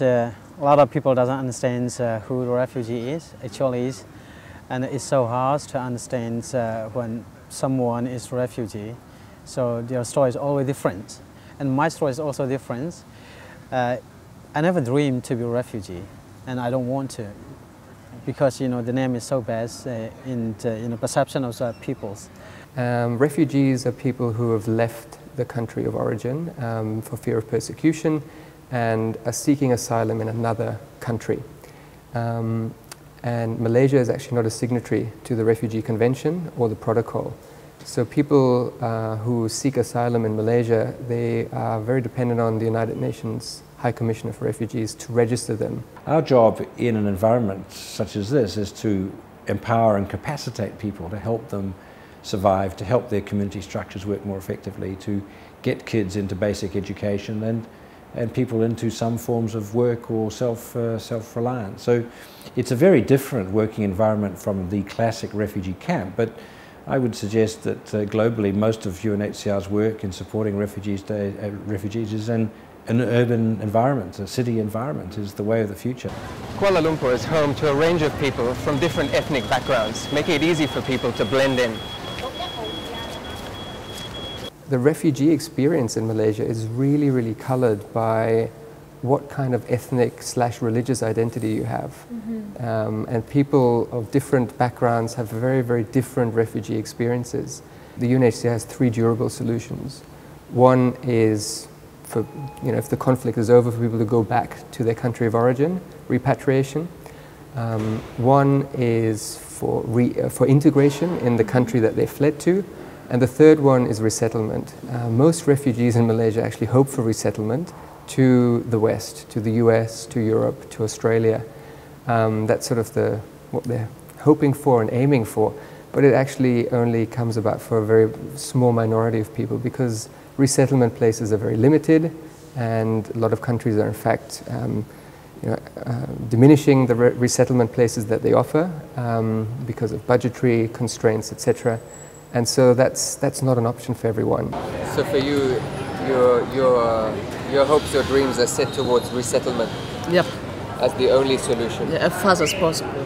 a lot of people doesn't understand who the refugee actually is, and it's so hard to understand when someone is a refugee. So their story is always different, and my story is also different. I never dreamed to be a refugee, and I don't want to, because the name is so bad in the perception of peoples. Refugees are people who have left the country of origin for fear of persecution and are seeking asylum in another country. And Malaysia is actually not a signatory to the Refugee Convention or the Protocol. So people who seek asylum in Malaysia, they are very dependent on the United Nations High Commissioner for Refugees to register them. Our job in an environment such as this is to empower and capacitate people, to help them survive, to help their community structures work more effectively, to get kids into basic education and people into some forms of work or self-reliance. So it's a very different working environment from the classic refugee camp, but I would suggest that globally most of UNHCR's work in supporting refugees is in an urban environment, a city environment is the way of the future. Kuala Lumpur is home to a range of people from different ethnic backgrounds, making it easy for people to blend in. The refugee experience in Malaysia is really coloured by what kind of ethnic/religious identity you have. And people of different backgrounds have very different refugee experiences. The UNHCR has 3 durable solutions. One is for, if the conflict is over, for people to go back to their country of origin, repatriation. One is for integration in the country that they fled to. And the third one is resettlement. Most refugees in Malaysia actually hope for resettlement to the West, to the US, to Europe, to Australia. That's sort of what they're hoping for and aiming for. But it actually only comes about for a very small minority of people, because resettlement places are very limited, and a lot of countries are in fact diminishing the resettlement places that they offer because of budgetary constraints, etc. And so that's not an option for everyone. So for you, your hopes, your dreams are set towards resettlement? Yep. As the only solution? Yeah, as fast as possible.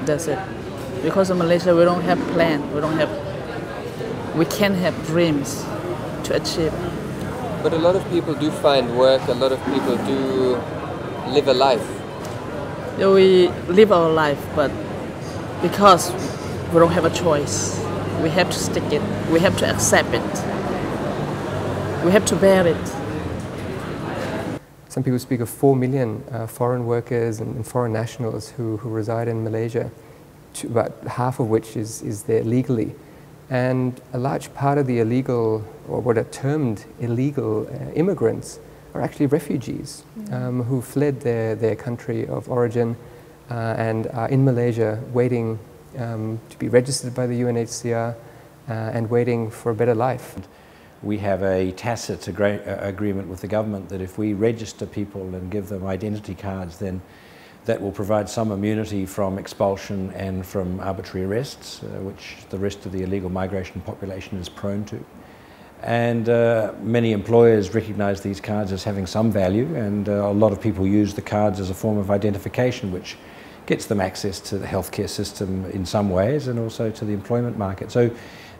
That's it. Because in Malaysia we don't have plan, we can't have dreams to achieve. But a lot of people do find work, a lot of people do live a life. Yeah, we live our life, but because we don't have a choice, we have to stick it, we have to accept it, we have to bear it. Some people speak of 4 million foreign workers and foreign nationals who reside in Malaysia, about half of which is there legally. And a large part of the illegal, or what are termed illegal immigrants, are actually refugees who fled their country of origin and are in Malaysia waiting to be registered by the UNHCR and waiting for a better life. We have a tacit agreement with the government that if we register people and give them identity cards, then that will provide some immunity from expulsion and from arbitrary arrests, which the rest of the illegal migration population is prone to. And many employers recognise these cards as having some value, and a lot of people use the cards as a form of identification, which gets them access to the healthcare system in some ways and also to the employment market. So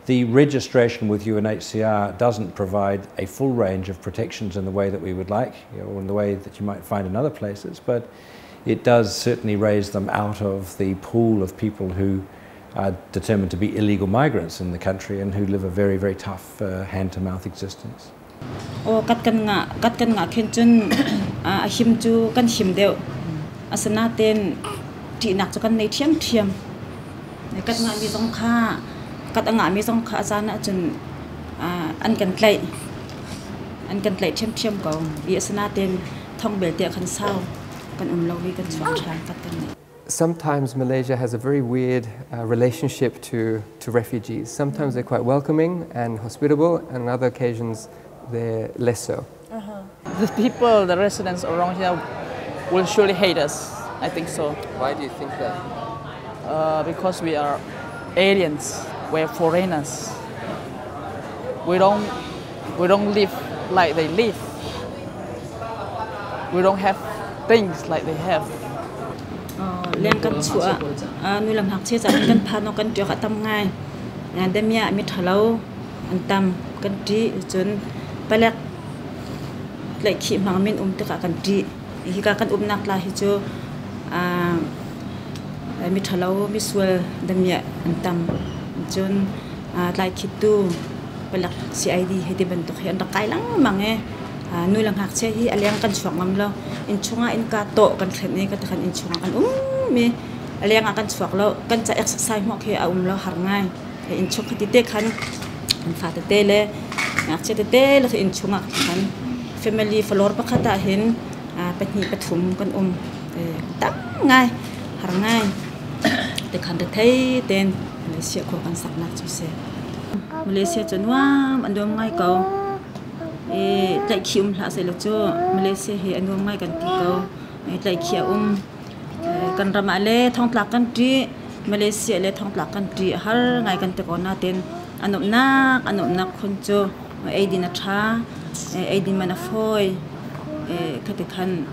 the registration with UNHCR doesn't provide a full range of protections in the way that we would like, or in the way that you might find in other places, but it does certainly raise them out of the pool of people who are determined to be illegal migrants in the country and who live a very tough hand-to-mouth existence. Kat kan nga khenchun ahim chu kan him deu asana ten ti nak chu kan nei thiam kat nga mi song kha kat nga mi song kha asana chun an kan tlai thiam ko I asana ten thong bel te khan sau kan lo wi kan chwa kat kan. Sometimes Malaysia has a very weird relationship to refugees. Sometimes they're quite welcoming and hospitable, and on other occasions they're less so. The people, the residents around here will surely hate us, I think so. Why do you think that? Because we are aliens, we're foreigners. We don't live like they live. We don't have things like they have. Lên căn chùa, nuôi làm học chia sẻ căn pan nó căn chùa cả tâm ngay, đêm nhà mi thở lâu, anh tâm căn trí chốn, bây giờ lại khi mà mình tất cả căn trí, khi cả căn nặng lại thì cho mi thở lâu mi xuôi đêm nhà anh tâm chốn lại khi tu, bây giờ CID hay đi bên tộc hiện đặc cái lắm mà nghe. Nuôi làm hạt xe hi aliang kan suak ngam lo in chunga in ka to kan khen ni ka kan in chunga kan mi aliang kan suak lo kan cha exercise mo khi lo har ngai in chuk ti te khan an fa te le hạt xe te le in chunga kan family floor pa khata hin patni pathum kan tak ngai har ngai te khan te thei ten Malaysia ko kan sak nak chu se Malaysia chunwa andom ngai ko tại khi là sẽ là cho Malaysia thì anh ngay cần tí câu tại khi cần ra mà lẽ thông lạc cần trí Malaysia lẽ thông lạc cần trí har ngày cần tới còn na tên anh ổn nạc con cho ai đi na cha ai đi mà na phôi cái thứ khăn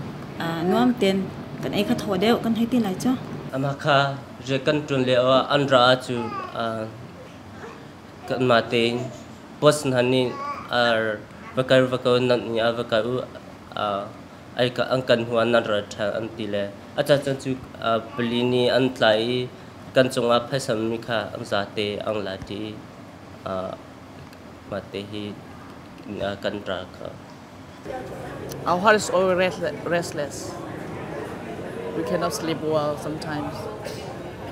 nuông tên cần ai khát thọ đeo cần hay tin lại cho Amaka je kan tun leo andra chu kan ma tên post hani vakar nan ni avakar ai ka angkan huan nan ra tha an tile acha chan chu pelini an tlai kan chunga phasam mi kha am za te ang la ti ma te hi kan ra kha. Our heart is always restless. We cannot sleep well sometimes,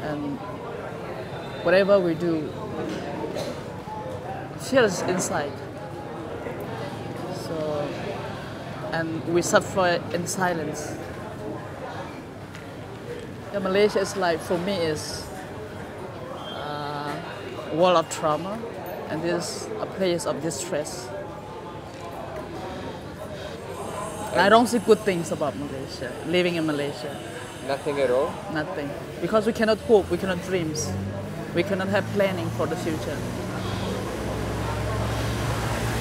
and whatever we do feels inside. And we suffer in silence. Malaysia is like, for me, is a world of trauma, and this is a place of distress. I don't see good things about Malaysia, living in Malaysia. Nothing at all? Nothing. Because we cannot hope, we cannot dream, we cannot have planning for the future.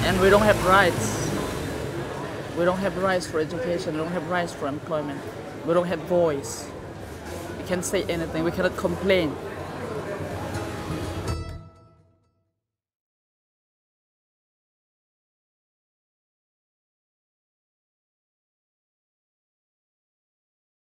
And we don't have rights. We don't have rights for education, we don't have rights for employment, we don't have voice. We can't say anything, we cannot complain.